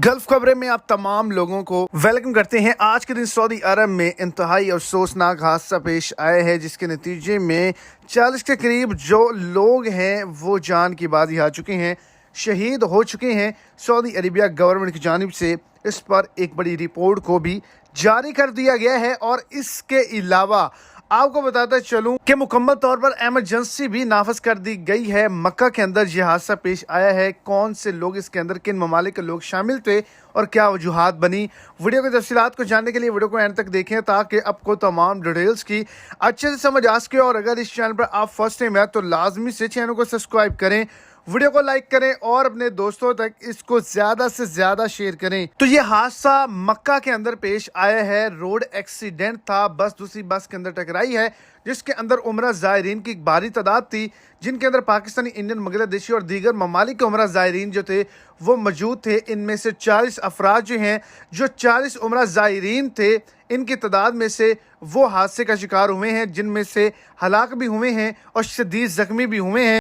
Gulf खबरें में आप तमाम लोगों को वेलकम करते हैं। आज के दिन सऊदी अरब में इंतहाई अफसोसनाक हादसा पेश आया है, जिसके नतीजे में 40 के करीब जो लोग हैं वो जान की बाजी हार चुके हैं, शहीद हो चुके हैं। सऊदी अरेबिया गवर्नमेंट की जानिब से इस पर एक बड़ी रिपोर्ट को भी जारी कर दिया गया है। और इसके अलावा आपको बताता चलूं कि मुकम्मल तौर पर इमरजेंसी भी नाफज कर दी गई है। मक्का के अंदर यह हादसा पेश आया है। कौन से लोग इसके अंदर, किन ममालिक के लोग शामिल थे और क्या वजूहात बनी, वीडियो की तफसीलात को जानने के लिए वीडियो को एंड तक देखें ताकि आपको तमाम डिटेल्स की अच्छे से समझ आ सके। और अगर इस चैनल पर आप फर्स्ट टाइम है तो लाजमी से चैनल को सब्सक्राइब करें, वीडियो को लाइक करें और अपने दोस्तों तक इसको ज्यादा से ज्यादा शेयर करें। तो ये हादसा मक्का के अंदर पेश आया है। रोड एक्सीडेंट था, बस दूसरी बस के अंदर टकराई है, जिसके अंदर उम्रा ज़ायरीन की एक भारी तादाद थी, जिनके अंदर पाकिस्तानी, इंडियन, बांग्लादेशी और दीगर ममालिक के उम्रा ज़ायरीन जो थे वो मौजूद थे। इनमें से 40 अफराद जो हैं, जो 40 उम्रा ज़ायरीन थे, इनकी तादाद में से वो हादसे का शिकार हुए हैं, जिनमें से हलाक भी हुए हैं और शदीद जख्मी भी हुए हैं।